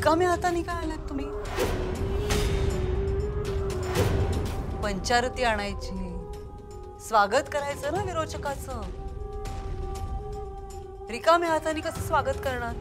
रिकाम्या हाताने काय आलात तुम्ही? पंचारती आणायची, स्वागत करायचं ना विरोचकाचं. रिकाम्या हाताने कसं स्वागत करणार?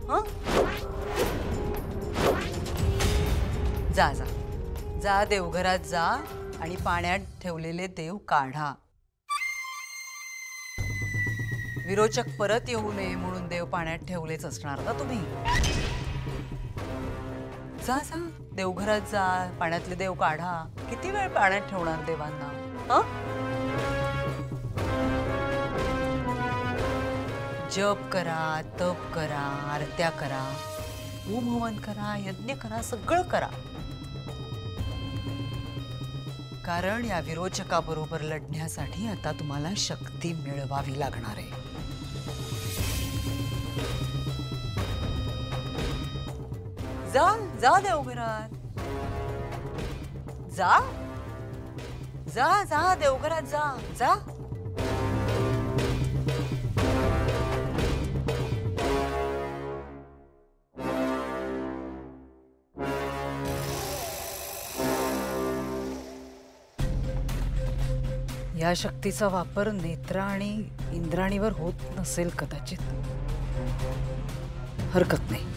हं? जा जा जा, देवघरात जा आणि पाण्यात ठेवलेले देव काढा. विरोचक परत येऊ नये म्हणून देव पाण्यात ठेवलेच असणार ना तुम्ही. जा जा, देवघरात जा, पाण्यातले देव काढा. किती वेळ पाण्यात ठेवणार देवांना? हं? जप करा, तप करा, आरत्या करा, होम हवन करा, यज्ञ करा, सगळं करा. कारण या विरोचकाबरोबर लढण्यासाठी आता तुम्हाला शक्ती मिळवावी लागणार आहे. जा जा देवघरात जा जा जा, देवघरात जा जा. या शक्तीचा वापर नेत्रा आणि इंद्राणीवर होत नसेल कदाचित. हरकत नाही.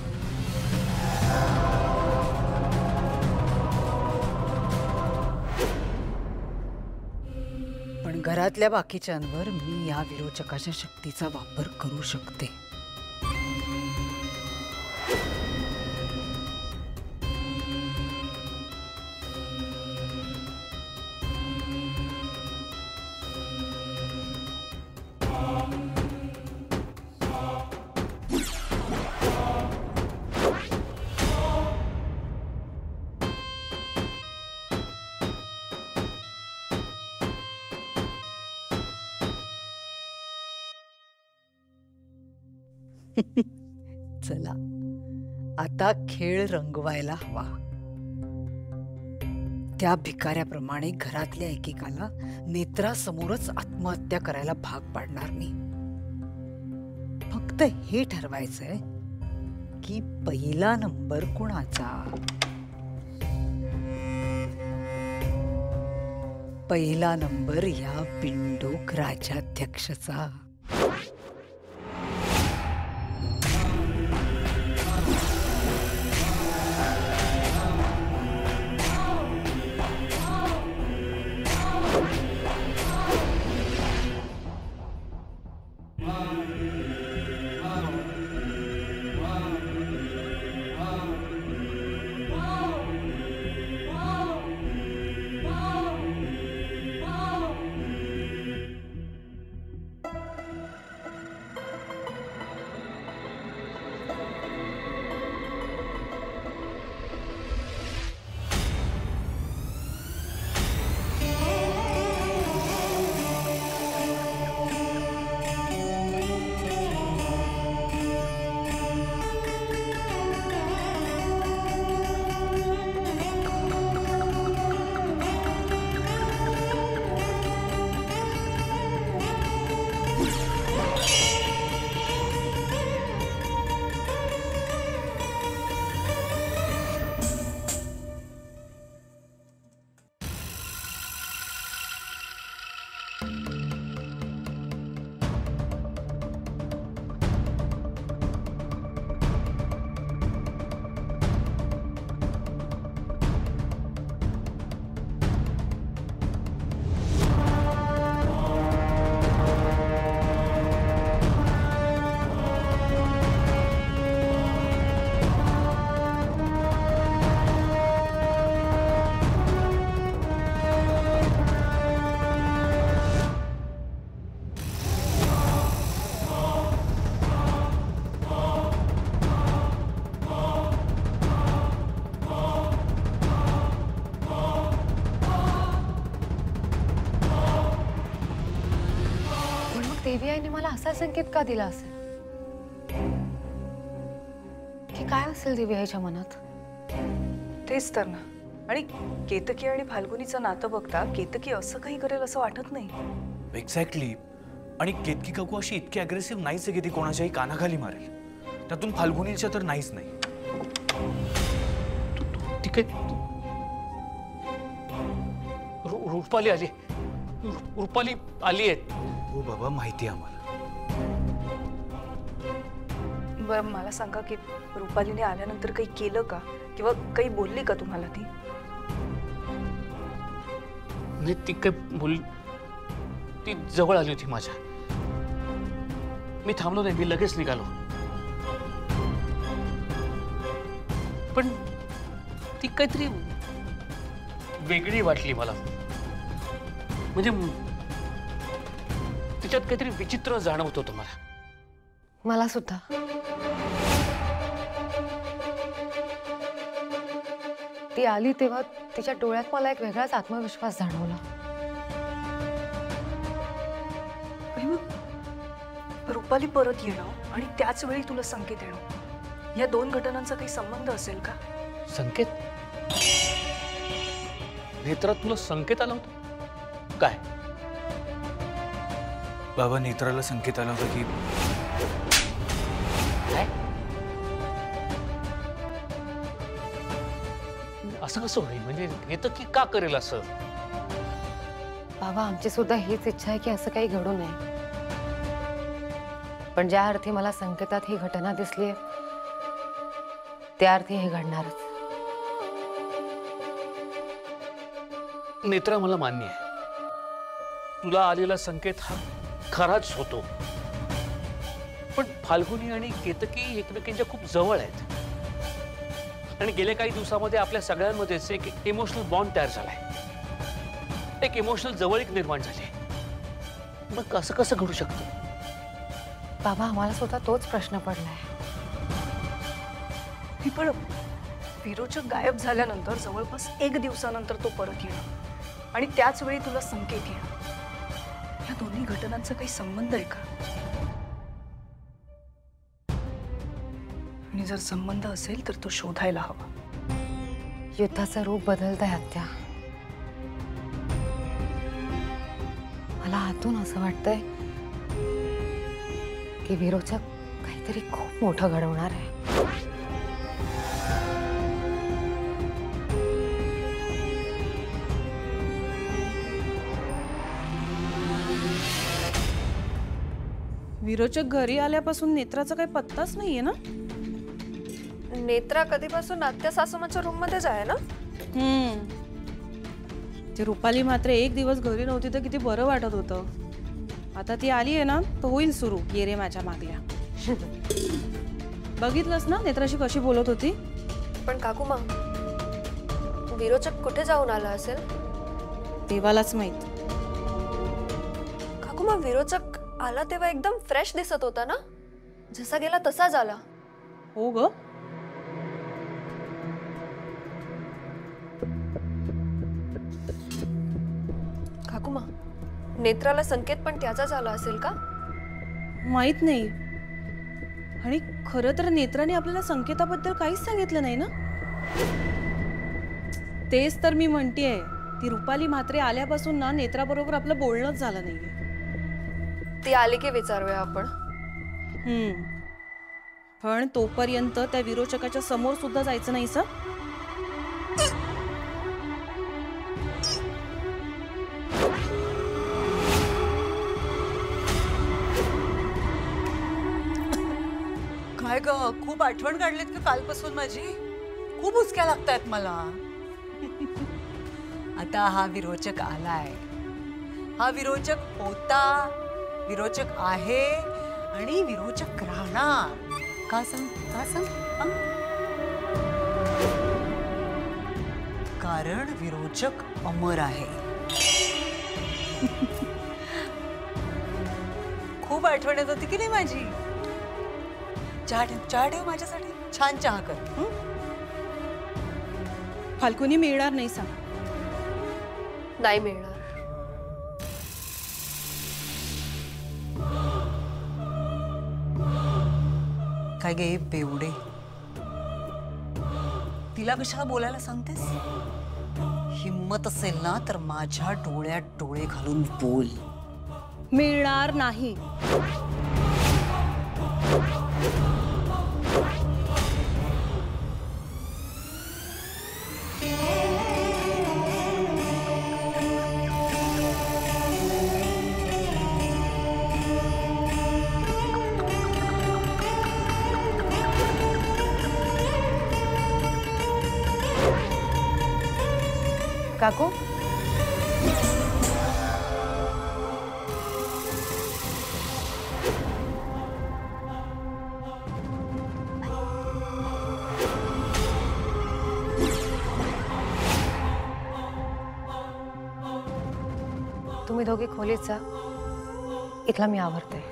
पण घरातल्या बाकीच्यांवर मी या विरोचकाच्या शक्तीचा वापर करू शकते. चला, आता खेळ रंगवायला हवा. त्या भिकाऱ्याप्रमाणे घरातल्या एकेकाला नेत्रासमोरच आत्महत्या करायला भाग पाडणार मी. फक्त हे ठरवायचंय की पहिला नंबर कुणाचा. पहिला नंबर या बिंडोक राजाध्यक्षाचा. देवी आईने मला असा संकेत का दिला असेल की काय असेल देवी आईच्या मनात? तेच तर ना. आणि केतकी आणि फाल्गुनीचं नातं बघता केतकी असं काही करेल असं वाटत नाही. एक्झॅक्टली. आणि केतकी काकू अशी इतकी अग्रेसिव्ह नाहीच आहे की ती कोणाच्याही कानाखाली मारेल. त्यातून फाल्गुनीच्या तर नाहीच नाही. ठीक आहे. रुपाली आली. रुपाली आली आहे. हो बाबा, माहिती आहे आम्हाला. बरं मला सांगा की रुपालीने आल्यानंतर काही केलं का किंवा काही बोलली का तुम्हाला ती? म्हणजे ती काय बोल, ती जवळ आली होती माझ्या. मी थांबलो नाही, मी लगेच निघालो. पण ती काहीतरी वेगळी वाटली मला. म्हणजे तिच्यात काहीतरी विचित्र जाणवत होतं मला. मला सुद्धा. ती आली तेव्हा तिच्या डोळ्यात मला एक वेगळाच आत्मविश्वास जाणवला. आणि मग रुपाली परत येणं आणि त्याच वेळी तुला संकेत येणं, या दोन घटनांचा काही संबंध असेल का? संकेत? नेत्रात तुला संकेत आला होता काय? बाबा, नेत्राला संकेत आला होता की काय? असं कसं होईल? म्हणजे नेतं की का करेल असं? बाबा, आमची सुद्धा हीच इच्छा आहे की असं काही घडू नये. पण ज्या अर्थी मला संकेतात ही घटना दिसली त्या अर्थी हे घडणारच. नेत्रा, मला मान्य आहे, तुला आलेला संकेत हा खराच होतो. पण फाल्गुनी आणि केतकी एकमेकांच्या खूप जवळ आहेत. आणि गेल्या काही दिवसामध्ये आपल्या सगळ्यांमध्येच एक इमोशनल बॉन्ड तयार झालाय. एक इमोशनल जवळीक निर्माण झाली. मग असं कसं घडू शकतं? बाबा, आम्हाला सुद्धा तोच प्रश्न पडलाय. ही पण विरोचक गायब झाल्यानंतर जवळपास 1 दिवसानंतर तो परत येणं आणि त्याच वेळी तुला संकेत येणं, या दोन्ही घटनांचा काही संबंध आहे का? आणि जर संबंध असेल तर तो शोधायला हवा. युद्धाचं रूप बदलतंय आत्या. मला आतून असं वाटतंय की विरोचक काहीतरी खूप मोठं घडवणार आहे. विरोचक घरी आल्यापासून नेत्राचा काही पत्ताच नाहीये ना? नेत्रा कधीपासून नाट्य सासूमाच्या रूम मध्येच आहे ना? ती रुपाली मात्र एक दिवस घरी नव्हती तर किती बरं वाटत होतं. आता ती आली आहे ना तर होईल सुरू गेरे माझ्या मागल्या. बघितलंस ना नेत्राशी कशी बोलत होती. पण काकूमा, विरोचक कुठे जाऊन आला असेल? देवालाच माहित. काकूमा, विरोचक आला तेव्हा एकदम फ्रेश दिसत होता ना? जसा गेला तसा झाला. हो ग. काकूमा, नेत्राला संकेत पण त्याचा झाला असेल का? माहित नाही. आणि खरं तर नेत्राने आपल्याला संकेताबद्दल काहीच सांगितलं नाही ना. तेच तर मी म्हणतेय, ती रुपाली म्हात्रे आल्यापासून ना नेत्राबरोबर आपलं बोलणंच झालं नाहीये. ती आली की विचारूया आपण. पण तोपर्यंत त्या विरोचकाच्या समोर सुद्धा जायचं नाही सर. काय ग, खूप आठवण काढलीत की कालपासून माझी? खूप उचक्या लागतायत मला. आता हा विरोचक आलाय, हा विरोचक होता, विरोचक आहे आणि विरोचक राहणार. का सांग? का सांग? कारण विरोचक अमर आहे. खूप आठवण येत होती की नाही माझी. चहा ठेव माझ्यासाठी, छान चहा कर. फाल्गुनी मिळणार नाही सांग. नाही मिळणार. काय गे बेवडे, तिला कशाला बोलायला सांगतेस? हिम्मत असेल ना तर माझ्या डोळ्यात डोळे घालून बोल. मिळणार नाही. काकू तुम्ही दोघे खोलीत जा, इथला मी आवरते.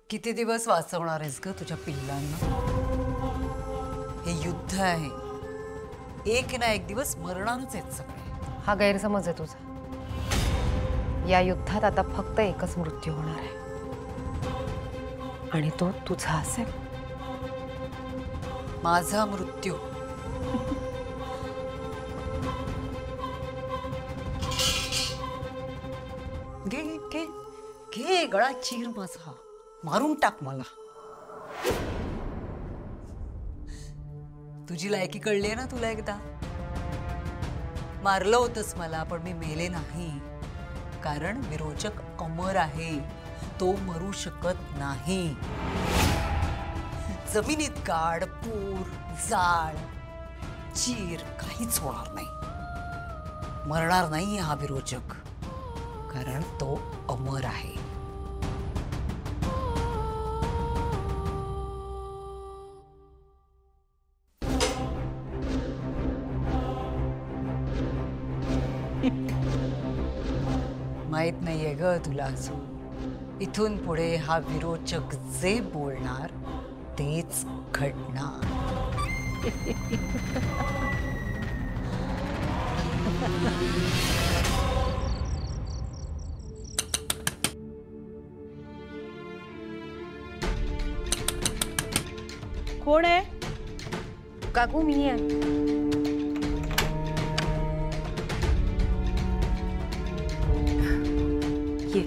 किती दिवस वाचवणार आहेस ग तुझ्या पिल्लांना? हे युद्ध आहे, एक ना एक दिवस मरणारच आहेत सगळे. हा गैरसमज आहे तुझा. या युद्धात आता फक्त एकच मृत्यू होणार आहे आणि तो तुझा असेल. माझा मृत्यू. घे घे घे, गळा चीर माझा, मारून टाक मला. तुझी लायकी कळली आहे ना तुला एकदा. मारलं होतंस मला, पण मी मेले नाही, कारण विरोचक अमर आहे, तो मरू शकत नाही. जमिनीत काढ, पूर, जाळ, चीर, काहीच होणार नाही. मरणार नाही हा विरोचक, कारण तो अमर आहे. माहित नाहीये ग तुला अजून. इथून पुढे हा विरोचक जे बोलणार तेच घडणार. कोण आहे? काकू मी आहे. ये.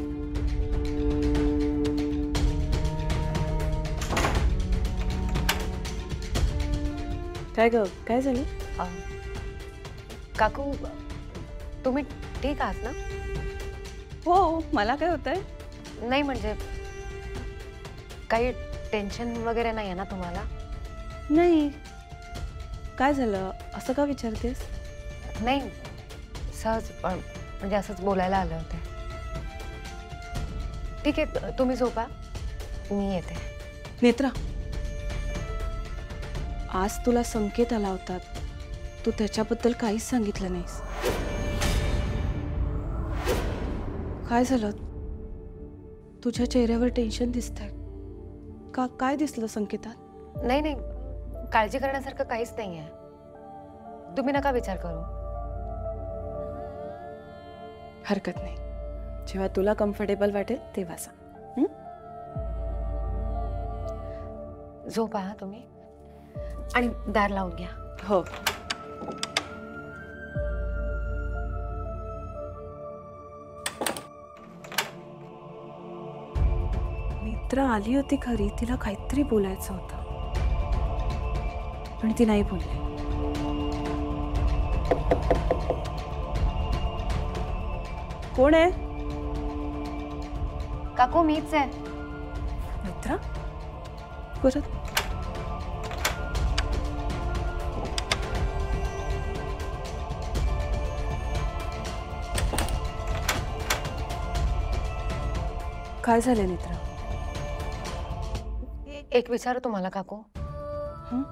काय ग, काय झालं? काकू तुम्ही ठीक आहात ना? हो, मला काय होतंय? नाही म्हणजे काही टेन्शन वगैरे नाही आहे ना तुम्हाला? नाही. काय झालं, असं का विचारतेस? नाही सहज म्हणजे असंच बोलायला आले होते. ठीक आहे तुम्ही झोपा, मी येते. नेत्रा, आज तुला संकेत आला होता, तू त्याच्याबद्दल काहीच सांगितलं नाहीस. काय झालं? तुझ्या चेहऱ्यावर टेन्शन दिसतंय का? काय दिसलं संकेतात? नाही नाही, काळजी करण्यासारखं काहीच नाही आहे. तुम्ही नका विचार करू. हरकत नाही, जेव्हा तुला कम्फर्टेबल वाटेल तेव्हा सांग. झोपा हा तुम्ही, आणि दार लावून घ्या. हो. मित्र आली होती खरी, तिला काहीतरी बोलायचं होतं पण ती नाही बोलली. कोण आहे? काकू मीच आहे. मित्रा परत? काय झालं मित्रा? एक विचारू तुम्हाला काकू. हं?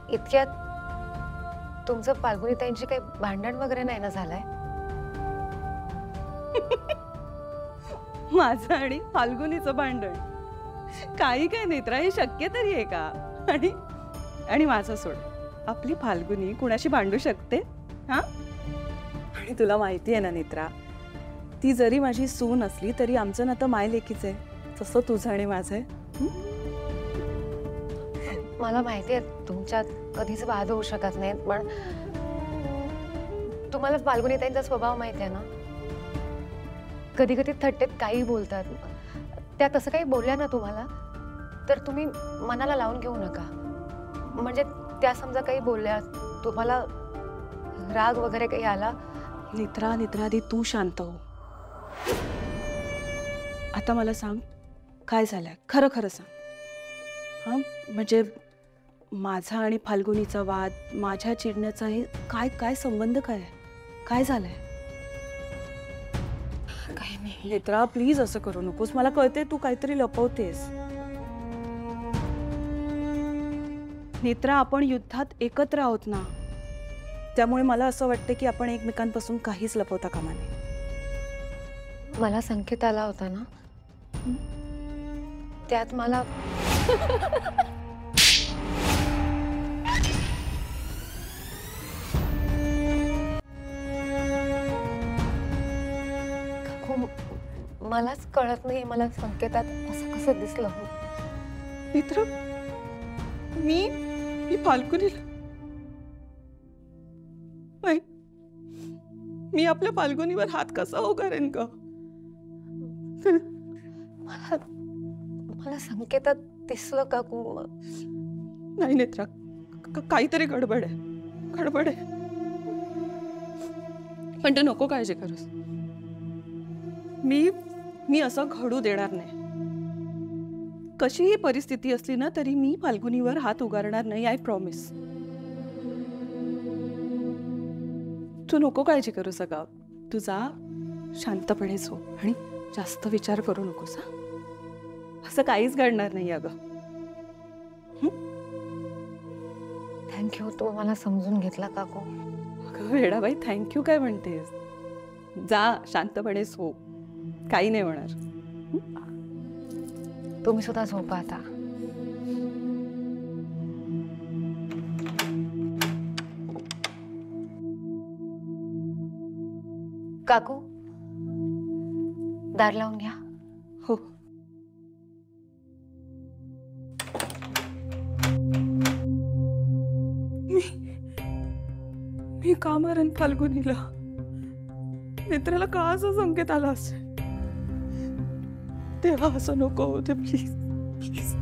इतक्यात तुमचं फाल्गुनीताईंची काही भांडण वगैरे नाही ना झालंय? माझं आणि फाल्गुनीचं भांडण? काही काय नेत्रा, हे शक्य तरी आहे का? आणि माझं सोड, आपली फाल्गुनी कुणाशी भांडू शकते? हा? आणि तुला माहिती आहे ना नेत्रा, ती जरी माझी सून असली तरी आमचं नातं मायलेकीच आहे, तसं तुझं आणि माझं आहे. मला माहिती आहे तुमच्यात कधीच वाद होऊ शकत नाहीत, पण तुम्हाला फाल्गुनीताईंचा स्वभाव माहिती आहे ना. कधी कधी थट्टेत काही बोलतात. त्या तसं काही बोलल्या ना तुम्हाला तर तुम्ही मनाला लावून घेऊ नका. म्हणजे त्या समजा काही बोलल्या तुम्हाला राग वगैरे काही आला? नेत्रा आधी तू शांत हो. आता मला सांग, काय झालंय? खरं खरं सांग. हां, म्हणजे माझा आणि फाल्गुनीचा वाद, माझ्या चिडण्याचा हे काय काय संबंध काय आहे? काय झालंय? काही नाही. नेत्रा प्लीज असं करू नकोस. मला कळते तू काहीतरी लपवतेस. नेत्रा, आपण युद्धात एकत्र आहोत ना, त्यामुळे मला असं वाटतं की आपण एकमेकांपासून काहीच लपवता कामा नये. मला संकेत आला होता ना, त्यात मला काकू, मलाच कळत नाही मला संकेतात असं कसं दिसलं. मित्र, मी फाल्गुनीला नाही, मी आपल्या फाल्गुनीवर हात कसा उगारेन ग? मला संकेतात दिसलं काकू. नाही नेत्रा, काहीतरी गडबड आहे, गडबड आहे. पण तू नको काळजी करूस. मी असं घडू देणार नाही. कशीही परिस्थिती असली ना तरी मी फाल्गुनीवर हात उगारणार नाही. I promise. तू नको काळजी करू सगळं. तू जा, शांतपणे झोप आणि जास्त विचार करू नकोस. हा, असं काहीच घडणार नाही अगं. थँक्यू, तू मला समजून घेतला काकू. अगं वेडाबाई, थँक्यू काय म्हणतेस? जा, शांतपणे झोप, काही नाही होणार. तुम्ही सुद्धा झोपा आता. काकू, दार लावून घ्या. हो. मी का मारेन फाल्गुनीला? नेत्राला का असा संकेत आला असेल? तेव्हा असं नको होते, प्लीज प्लीज.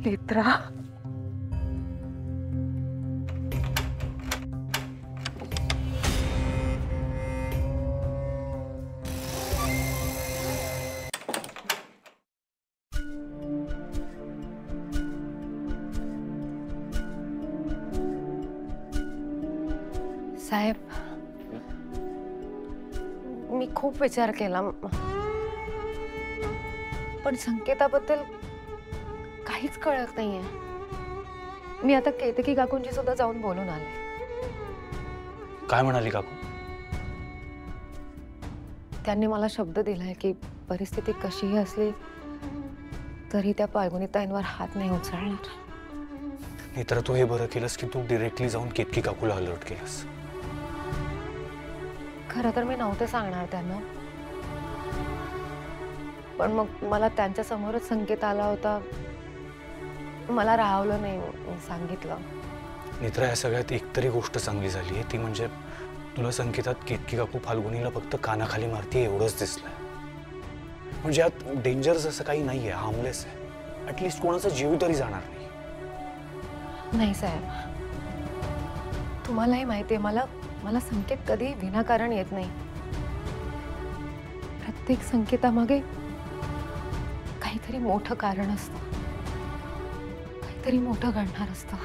नेत्रा, साहेब, मी खूप विचार केला, पण संकेताबद्दल काहीच कळत नाहीये. मी आता केतकी काकूंची सुद्धा जाऊन बोलून आले. काय म्हणाली काकू? त्यांनी मला शब्द दिलाय की परिस्थिती कशीही असली तरी त्या फाल्गुनीताईंवर हात नाही उचलणार. नेत्रा, तू हे बरं केलंस की तू डिरेक्टली जाऊन केतकी काकूला अलर्ट केलंस. खरं तर मी नव्हते सांगणार त्यांना, पण मग मला त्यांच्या समोरच संकेत आला होता. मला राहवलं नाही, मी सांगितलं. नेत्रा, या सगळ्यात एकतरी गोष्ट चांगली झाली आहे, ती म्हणजे तुला संकेतात केतकी काकू फाल्गुनीला फक्त कानाखाली मारते एवढंच दिसलंय. म्हणजे यात डेंजर्स असं काही नाहीये, हार्मलेस आहे. ऍटलिस्ट कोणाचा जीव तरी जाणार नाही. नाही साहेब, तुम्हालाही माहिती आहे, मला संकेत कधी विनाकारण येत नाही. प्रत्येक संकेतामागे काहीतरी मोठं कारण असतं, काहीतरी मोठं घडणार असतं.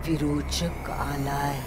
विरोचक आलाय.